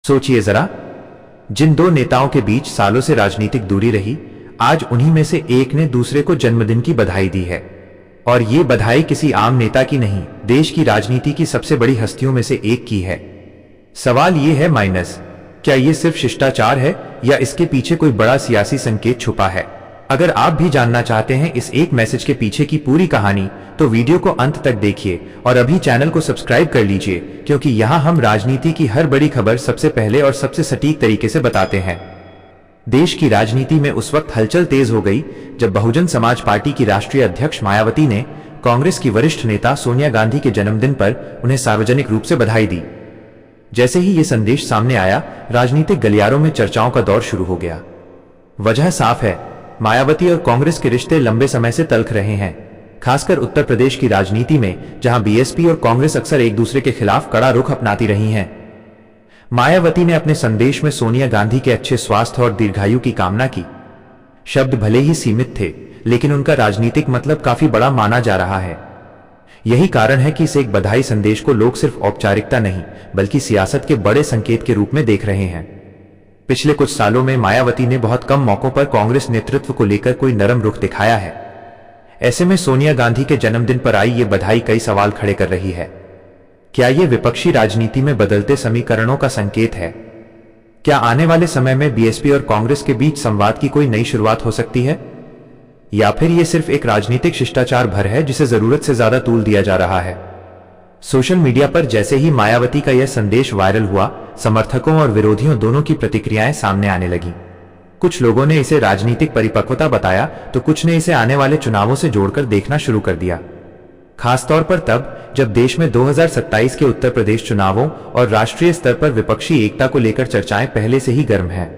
सोचिए जरा, जिन दो नेताओं के बीच सालों से राजनीतिक दूरी रही, आज उन्हीं में से एक ने दूसरे को जन्मदिन की बधाई दी है। और ये बधाई किसी आम नेता की नहीं, देश की राजनीति की सबसे बड़ी हस्तियों में से एक की है। सवाल ये है माइनस, क्या ये सिर्फ शिष्टाचार है या इसके पीछे कोई बड़ा सियासी संकेत छुपा है? अगर आप भी जानना चाहते हैं इस एक मैसेज के पीछे की पूरी कहानी, तो वीडियो को अंत तक देखिए और अभी चैनल को सब्सक्राइब कर लीजिए, क्योंकि यहाँ हम राजनीति की हर बड़ी खबर सबसे पहले और सबसे सटीक तरीके से बताते हैं। देश की राजनीति में उस वक्त हलचल तेज हो गई जब बहुजन समाज पार्टी की राष्ट्रीय अध्यक्ष मायावती ने कांग्रेस की वरिष्ठ नेता सोनिया गांधी के जन्मदिन पर उन्हें सार्वजनिक रूप से बधाई दी। जैसे ही ये संदेश सामने आया, राजनीतिक गलियारों में चर्चाओं का दौर शुरू हो गया। वजह साफ है, मायावती और कांग्रेस के रिश्ते लंबे समय से तल्ख रहे हैं, खासकर उत्तर प्रदेश की राजनीति में, जहां बीएसपी और कांग्रेस अक्सर एक दूसरे के खिलाफ कड़ा रुख अपनाती रही हैं। मायावती ने अपने संदेश में सोनिया गांधी के अच्छे स्वास्थ्य और दीर्घायु की कामना की। शब्द भले ही सीमित थे, लेकिन उनका राजनीतिक मतलब काफी बड़ा माना जा रहा है। यही कारण है कि इस एक बधाई संदेश को लोग सिर्फ औपचारिकता नहीं, बल्कि सियासत के बड़े संकेत के रूप में देख रहे हैं। पिछले कुछ सालों में मायावती ने बहुत कम मौकों पर कांग्रेस नेतृत्व को लेकर कोई नरम रुख दिखाया है। ऐसे में सोनिया गांधी के जन्मदिन पर आई ये बधाई कई सवाल खड़े कर रही है। क्या ये विपक्षी राजनीति में बदलते समीकरणों का संकेत है? क्या आने वाले समय में बीएसपी और कांग्रेस के बीच संवाद की कोई नई शुरुआत हो सकती है? या फिर ये सिर्फ एक राजनीतिक शिष्टाचार भर है जिसे जरूरत से ज्यादा तूल दिया जा रहा है? सोशल मीडिया पर जैसे ही मायावती का यह संदेश वायरल हुआ, समर्थकों और विरोधियों दोनों की प्रतिक्रियाएं सामने आने लगी। कुछ लोगों ने इसे राजनीतिक परिपक्वता बताया, तो कुछ ने इसे आने वाले चुनावों से जोड़कर देखना शुरू कर दिया। खासतौर पर तब जब देश में 2027 के उत्तर प्रदेश चुनावों और राष्ट्रीय स्तर पर विपक्षी एकता को लेकर चर्चाएं पहले से ही गर्म हैं।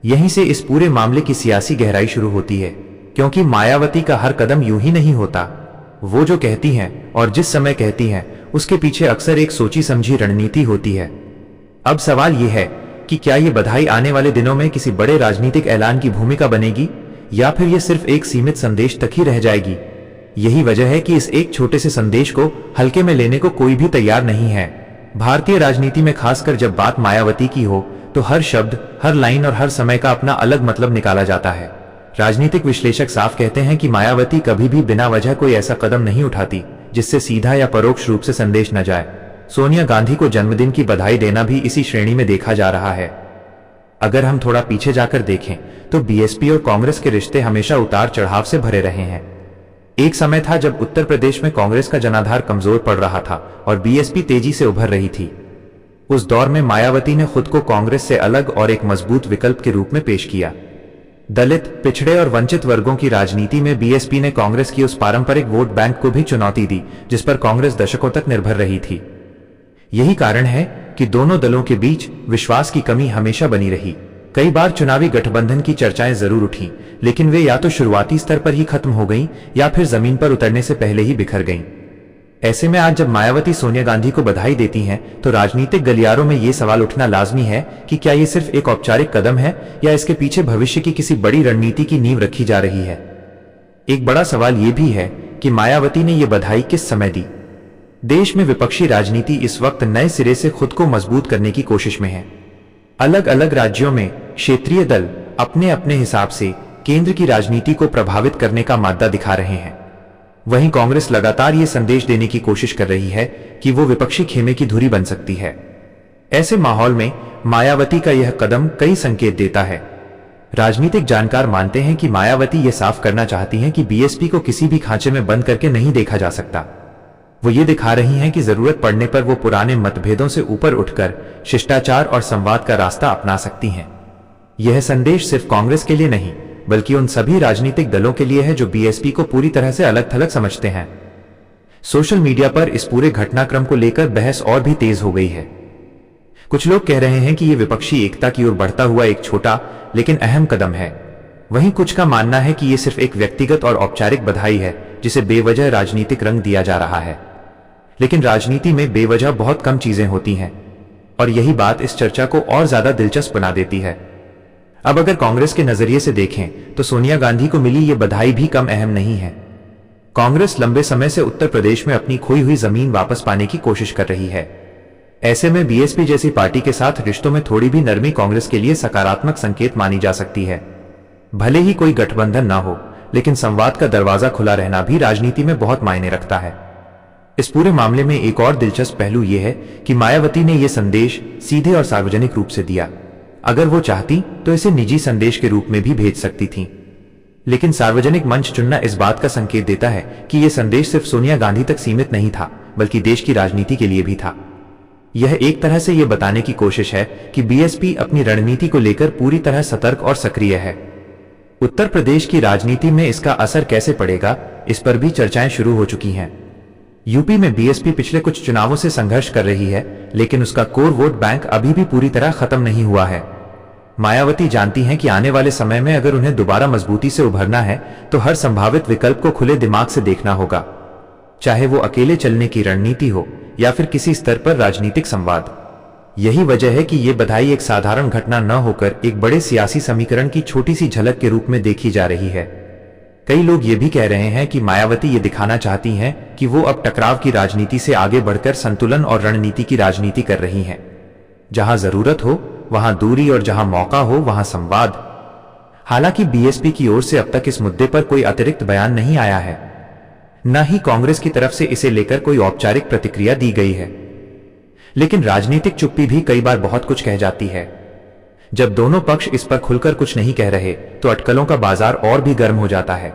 यहीं से इस पूरे मामले की सियासी गहराई शुरू होती है, क्योंकि मायावती का हर कदम यूं ही नहीं होता। वो जो कहती हैं और जिस समय कहती हैं, उसके पीछे अक्सर एक सोची समझी रणनीति होती है। अब सवाल यह है कि क्या ये बधाई आने वाले दिनों में किसी बड़े राजनीतिक ऐलान की भूमिका बनेगी, या फिर यह सिर्फ एक सीमित संदेश तक ही रह जाएगी? यही वजह है कि इस एक छोटे से संदेश को हल्के में लेने को कोई भी तैयार नहीं है। भारतीय राजनीति में खासकर जब बात मायावती की हो, तो हर शब्द, हर लाइन और हर समय का अपना अलग मतलब निकाला जाता है। राजनीतिक विश्लेषक साफ कहते हैं कि मायावती कभी भी बिना वजह कोई ऐसा कदम नहीं उठाती जिससे सीधा या परोक्ष रूप से संदेश न जाए। सोनिया गांधी को जन्मदिन की बधाई देना भी इसी श्रेणी में देखा जा रहा है। अगर हम थोड़ा पीछे जाकर देखें, तो बीएसपी और कांग्रेस के रिश्ते हमेशा उतार चढ़ाव से भरे रहे हैं। एक समय था जब उत्तर प्रदेश में कांग्रेस का जनाधार कमजोर पड़ रहा था और बीएसपी तेजी से उभर रही थी। उस दौर में मायावती ने खुद को कांग्रेस से अलग और एक मजबूत विकल्प के रूप में पेश किया। दलित, पिछड़े और वंचित वर्गों की राजनीति में बीएसपी ने कांग्रेस की उस पारंपरिक वोट बैंक को भी चुनौती दी जिस पर कांग्रेस दशकों तक निर्भर रही थी। यही कारण है कि दोनों दलों के बीच विश्वास की कमी हमेशा बनी रही। कई बार चुनावी गठबंधन की चर्चाएं जरूर उठी, लेकिन वे या तो शुरुआती स्तर पर ही खत्म हो गईं या फिर जमीन पर उतरने से पहले ही बिखर गईं। ऐसे में आज जब मायावती सोनिया गांधी को बधाई देती हैं, तो राजनीतिक गलियारों में ये सवाल उठना लाजमी है कि क्या ये सिर्फ एक औपचारिक कदम है या इसके पीछे भविष्य की किसी बड़ी रणनीति की नींव रखी जा रही है। एक बड़ा सवाल ये भी है कि मायावती ने यह बधाई किस समय दी। देश में विपक्षी राजनीति इस वक्त नए सिरे से खुद को मजबूत करने की कोशिश में है। अलग अलग राज्यों में क्षेत्रीय दल अपने अपने हिसाब से केंद्र की राजनीति को प्रभावित करने का माद्दा दिखा रहे हैं। वहीं कांग्रेस लगातार ये संदेश देने की कोशिश कर रही है कि वो विपक्षी खेमे की धुरी बन सकती है। ऐसे माहौल में मायावती का यह कदम कई संकेत देता है। राजनीतिक जानकार मानते हैं कि मायावती ये साफ करना चाहती हैं कि बीएसपी को किसी भी खांचे में बंद करके नहीं देखा जा सकता। वो ये दिखा रही हैं कि जरूरत पड़ने पर वो पुराने मतभेदों से ऊपर उठकर शिष्टाचार और संवाद का रास्ता अपना सकती हैं। यह संदेश सिर्फ कांग्रेस के लिए नहीं, बल्कि उन सभी राजनीतिक दलों के लिए है जो बीएसपी को पूरी तरह से अलग थलग समझते हैं। सोशल मीडिया पर इस पूरे घटनाक्रम को लेकर बहस और भी तेज हो गई है। कुछ लोग कह रहे हैं कि यह विपक्षी एकता की ओर बढ़ता हुआ एक छोटा लेकिन अहम कदम है। वहीं कुछ का मानना है कि यह सिर्फ एक व्यक्तिगत और औपचारिक बधाई है जिसे बेवजह राजनीतिक रंग दिया जा रहा है। लेकिन राजनीति में बेवजह बहुत कम चीजें होती हैं, और यही बात इस चर्चा को और ज्यादा दिलचस्प बना देती है। अब अगर कांग्रेस के नजरिए से देखें, तो सोनिया गांधी को मिली ये बधाई भी कम अहम नहीं है। कांग्रेस लंबे समय से उत्तर प्रदेश में अपनी खोई हुई जमीन वापस पाने की कोशिश कर रही है। ऐसे में बीएसपी जैसी पार्टी के साथ रिश्तों में थोड़ी भी नरमी कांग्रेस के लिए सकारात्मक संकेत मानी जा सकती है। भले ही कोई गठबंधन ना हो, लेकिन संवाद का दरवाजा खुला रहना भी राजनीति में बहुत मायने रखता है। इस पूरे मामले में एक और दिलचस्प पहलू यह है कि मायावती ने यह संदेश सीधे और सार्वजनिक रूप से दिया। अगर वो चाहती तो इसे निजी संदेश के रूप में भी भेज सकती थी, लेकिन सार्वजनिक मंच चुनना इस बात का संकेत देता है कि यह संदेश सिर्फ सोनिया गांधी तक सीमित नहीं था, बल्कि देश की राजनीति के लिए भी था। यह एक तरह से यह बताने की कोशिश है कि बीएसपी अपनी रणनीति को लेकर पूरी तरह सतर्क और सक्रिय है। उत्तर प्रदेश की राजनीति में इसका असर कैसे पड़ेगा, इस पर भी चर्चाएं शुरू हो चुकी हैं। यूपी में बीएसपी पिछले कुछ चुनावों से संघर्ष कर रही है, लेकिन उसका कोर वोट बैंक अभी भी पूरी तरह खत्म नहीं हुआ है। मायावती जानती हैं कि आने वाले समय में अगर उन्हें दोबारा मजबूती से उभरना है तो हर संभावित विकल्प को खुले दिमाग से देखना होगा, चाहे वो अकेले चलने की रणनीति हो या फिर किसी स्तर पर राजनीतिक संवाद। यही वजह है कि ये बधाई एक साधारण घटना न होकर एक बड़े सियासी समीकरण की छोटी सी झलक के रूप में देखी जा रही है। कई लोग ये भी कह रहे हैं कि मायावती ये दिखाना चाहती हैं कि वो अब टकराव की राजनीति से आगे बढ़कर संतुलन और रणनीति की राजनीति कर रही हैं। जहां जरूरत हो वहां दूरी और जहां मौका हो वहां संवाद। हालांकि बीएसपी की ओर से अब तक इस मुद्दे पर कोई अतिरिक्त बयान नहीं आया है, न ही कांग्रेस की तरफ से इसे लेकर कोई औपचारिक प्रतिक्रिया दी गई है। लेकिन राजनीतिक चुप्पी भी कई बार बहुत कुछ कह जाती है। जब दोनों पक्ष इस पर खुलकर कुछ नहीं कह रहे तो अटकलों का बाजार और भी गर्म हो जाता है।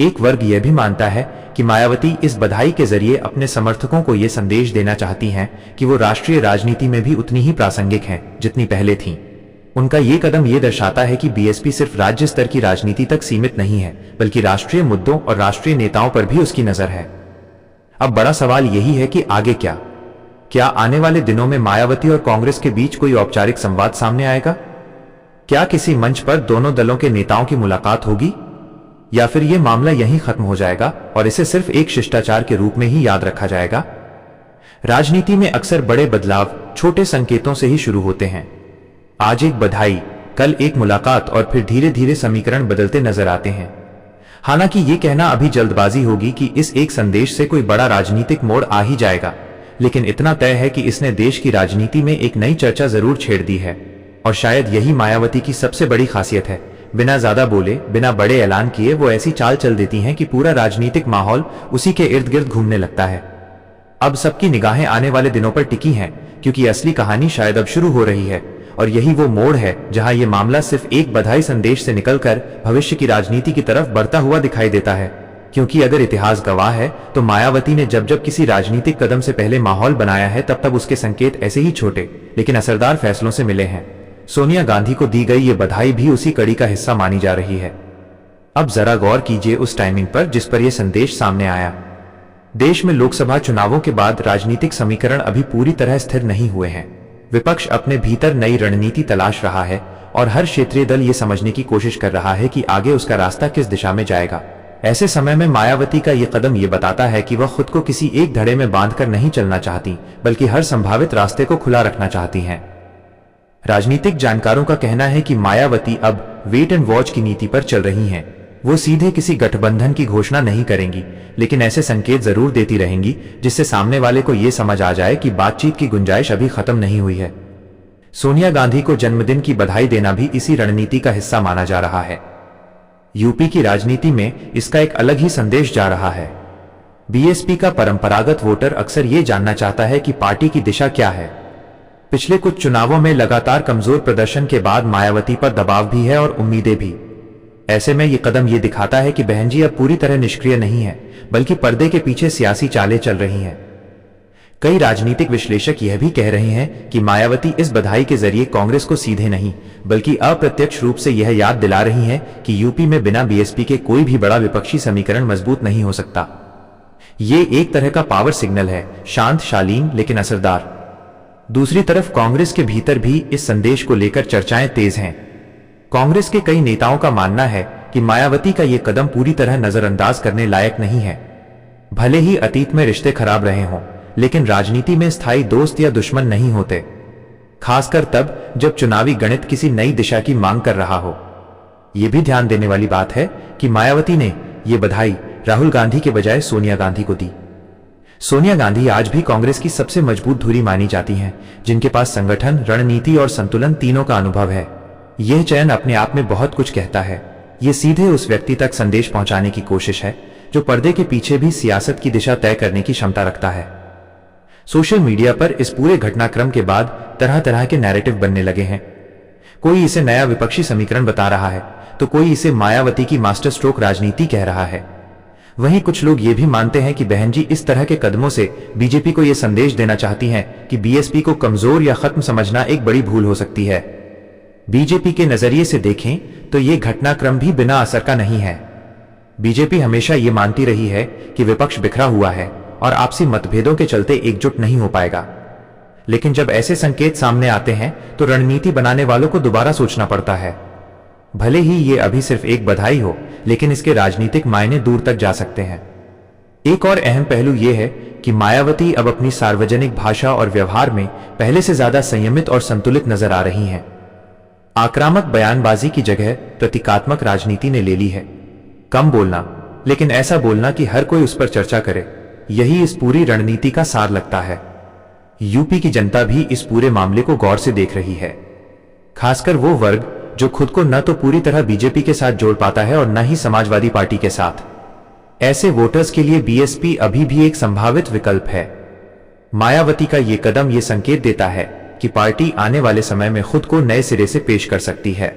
एक वर्ग यह भी मानता है कि मायावती इस बधाई के जरिए अपने समर्थकों को यह संदेश देना चाहती हैं कि वो राष्ट्रीय राजनीति में भी उतनी ही प्रासंगिक हैं जितनी पहले थीं। उनका ये कदम ये दर्शाता है कि बीएसपी सिर्फ राज्य स्तर की राजनीति तक सीमित नहीं है, बल्कि राष्ट्रीय मुद्दों और राष्ट्रीय नेताओं पर भी उसकी नजर है। अब बड़ा सवाल यही है कि आगे क्या आने वाले दिनों में मायावती और कांग्रेस के बीच कोई औपचारिक संवाद सामने आएगा? क्या किसी मंच पर दोनों दलों के नेताओं की मुलाकात होगी, या फिर यह मामला यहीं खत्म हो जाएगा और इसे सिर्फ एक शिष्टाचार के रूप में ही याद रखा जाएगा? राजनीति में अक्सर बड़े बदलाव छोटे संकेतों से ही शुरू होते हैं। आज एक बधाई, कल एक मुलाकात और फिर धीरे धीरे समीकरण बदलते नजर आते हैं। हालांकि यह कहना अभी जल्दबाजी होगी कि इस एक संदेश से कोई बड़ा राजनीतिक मोड़ आ ही जाएगा, लेकिन इतना तय है कि इसने देश की राजनीति में एक नई चर्चा जरूर छेड़ दी है। और शायद यही मायावती की सबसे बड़ी खासियत है। बिना ज्यादा बोले, बिना बड़े ऐलान किए वो ऐसी चाल चल देती हैं कि पूरा राजनीतिक माहौल उसी के इर्द गिर्द घूमने लगता है। अब सबकी निगाहें आने वाले दिनों पर टिकी हैं, क्योंकि असली कहानी शायद अब शुरू हो रही है। और यही वो मोड़ है जहां ये मामला सिर्फ एक बधाई संदेश से निकलकर भविष्य की राजनीति की तरफ बढ़ता हुआ दिखाई देता है। क्योंकि अगर इतिहास गवाह है तो मायावती ने जब जब किसी राजनीतिक कदम से पहले माहौल बनाया है तब उसके संकेत ऐसे ही छोटे लेकिन असरदार फैसलों से मिले हैं। सोनिया गांधी को दी गई ये बधाई भी उसी कड़ी का हिस्सा मानी जा रही है। अब जरा गौर कीजिए उस टाइमिंग पर जिस पर यह संदेश सामने आया। देश में लोकसभा चुनावों के बाद राजनीतिक समीकरण अभी पूरी तरह स्थिर नहीं हुए हैं। विपक्ष अपने भीतर नई रणनीति तलाश रहा है और हर क्षेत्रीय दल ये समझने की कोशिश कर रहा है कि आगे उसका रास्ता किस दिशा में जाएगा। ऐसे समय में मायावती का यह कदम यह बताता है कि वह खुद को किसी एक धड़े में बांधकर नहीं चलना चाहती, बल्कि हर संभावित रास्ते को खुला रखना चाहती हैं। राजनीतिक जानकारों का कहना है कि मायावती अब वेट एंड वॉच की नीति पर चल रही हैं। वो सीधे किसी गठबंधन की घोषणा नहीं करेंगी, लेकिन ऐसे संकेत जरूर देती रहेंगी जिससे सामने वाले को यह समझ आ जाए कि बातचीत की गुंजाइश अभी खत्म नहीं हुई है। सोनिया गांधी को जन्मदिन की बधाई देना भी इसी रणनीति का हिस्सा माना जा रहा है। यूपी की राजनीति में इसका एक अलग ही संदेश जा रहा है। बीएसपी का परंपरागत वोटर अक्सर ये जानना चाहता है कि पार्टी की दिशा क्या है। पिछले कुछ चुनावों में लगातार कमजोर प्रदर्शन के बाद मायावती पर दबाव भी है और उम्मीदें भी। ऐसे में यह कदम यह दिखाता है कि बहन जी अब पूरी तरह निष्क्रिय नहीं है, बल्कि पर्दे के पीछे सियासी चालें चल रही हैं। कई राजनीतिक विश्लेषक यह भी कह रहे हैं कि मायावती इस बधाई के जरिए कांग्रेस को सीधे नहीं बल्कि अप्रत्यक्ष रूप से यह याद दिला रही हैं कि यूपी में बिना बीएसपी के कोई भी बड़ा विपक्षी समीकरण मजबूत नहीं हो सकता। ये एक तरह का पावर सिग्नल है, शांत, शालीन लेकिन असरदार। दूसरी तरफ कांग्रेस के भीतर भी इस संदेश को लेकर चर्चाएं तेज हैं। कांग्रेस के कई नेताओं का मानना है कि मायावती का यह कदम पूरी तरह नजरअंदाज करने लायक नहीं है। भले ही अतीत में रिश्ते खराब रहे हों, लेकिन राजनीति में स्थायी दोस्त या दुश्मन नहीं होते, खासकर तब जब चुनावी गणित किसी नई दिशा की मांग कर रहा हो। यह भी ध्यान देने वाली बात है कि मायावती ने यह बधाई राहुल गांधी के बजाय सोनिया गांधी को दी। सोनिया गांधी आज भी कांग्रेस की सबसे मजबूत धुरी मानी जाती हैं, जिनके पास संगठन, रणनीति और संतुलन तीनों का अनुभव है। यह चयन अपने आप में बहुत कुछ कहता है। ये सीधे उस व्यक्ति तक संदेश पहुंचाने की कोशिश है जो पर्दे के पीछे भी सियासत की दिशा तय करने की क्षमता रखता है। सोशल मीडिया पर इस पूरे घटनाक्रम के बाद तरह तरह के नैरेटिव बनने लगे हैं। कोई इसे नया विपक्षी समीकरण बता रहा है, तो कोई इसे मायावती की मास्टर स्ट्रोक राजनीति कह रहा है। वहीं कुछ लोग ये भी मानते हैं कि बहन जी इस तरह के कदमों से बीजेपी को यह संदेश देना चाहती हैं कि बीएसपी को कमजोर या खत्म समझना एक बड़ी भूल हो सकती है। बीजेपी के नजरिए से देखें तो यह घटनाक्रम भी बिना असर का नहीं है। बीजेपी हमेशा ये मानती रही है कि विपक्ष बिखरा हुआ है और आपसी मतभेदों के चलते एकजुट नहीं हो पाएगा। लेकिन जब ऐसे संकेत सामने आते हैं तो रणनीति बनाने वालों को दोबारा सोचना पड़ता है। भले ही ये अभी सिर्फ एक बधाई हो, लेकिन इसके राजनीतिक मायने दूर तक जा सकते हैं। एक और अहम पहलू यह है कि मायावती अब अपनी सार्वजनिक भाषा और व्यवहार में पहले से ज्यादा संयमित और संतुलित नजर आ रही हैं। आक्रामक बयानबाजी की जगह प्रतीकात्मक राजनीति ने ले ली है। कम बोलना, लेकिन ऐसा बोलना कि हर कोई उस पर चर्चा करे, यही इस पूरी रणनीति का सार लगता है। यूपी की जनता भी इस पूरे मामले को गौर से देख रही है, खासकर वो वर्ग जो खुद को न तो पूरी तरह बीजेपी के साथ जोड़ पाता है और न ही समाजवादी पार्टी के साथ। ऐसे वोटर्स के लिए बीएसपी अभी भी एक संभावित विकल्प है। मायावती का ये कदम ये संकेत देता है कि पार्टी आने वाले समय में खुद को नए सिरे से पेश कर सकती है।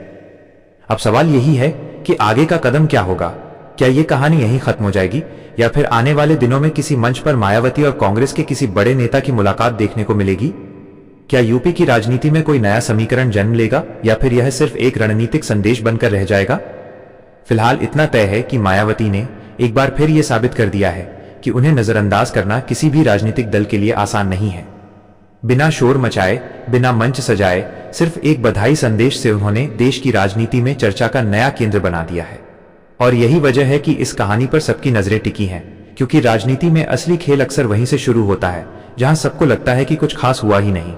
अब सवाल यही है कि आगे का कदम क्या होगा। क्या ये कहानी यहीं खत्म हो जाएगी या फिर आने वाले दिनों में किसी मंच पर मायावती और कांग्रेस के किसी बड़े नेता की मुलाकात देखने को मिलेगी? क्या यूपी की राजनीति में कोई नया समीकरण जन्म लेगा या फिर यह सिर्फ एक रणनीतिक संदेश बनकर रह जाएगा? फिलहाल इतना तय है कि मायावती ने एक बार फिर यह साबित कर दिया है कि उन्हें नजरअंदाज करना किसी भी राजनीतिक दल के लिए आसान नहीं है। बिना शोर मचाए, बिना मंच सजाए, सिर्फ एक बधाई संदेश से उन्होंने देश की राजनीति में चर्चा का नया केंद्र बना दिया है। और यही वजह है कि इस कहानी पर सबकी नजरें टिकी हैं, क्योंकि राजनीति में असली खेल अक्सर वहीं से शुरू होता है जहां सबको लगता है कि कुछ खास हुआ ही नहीं।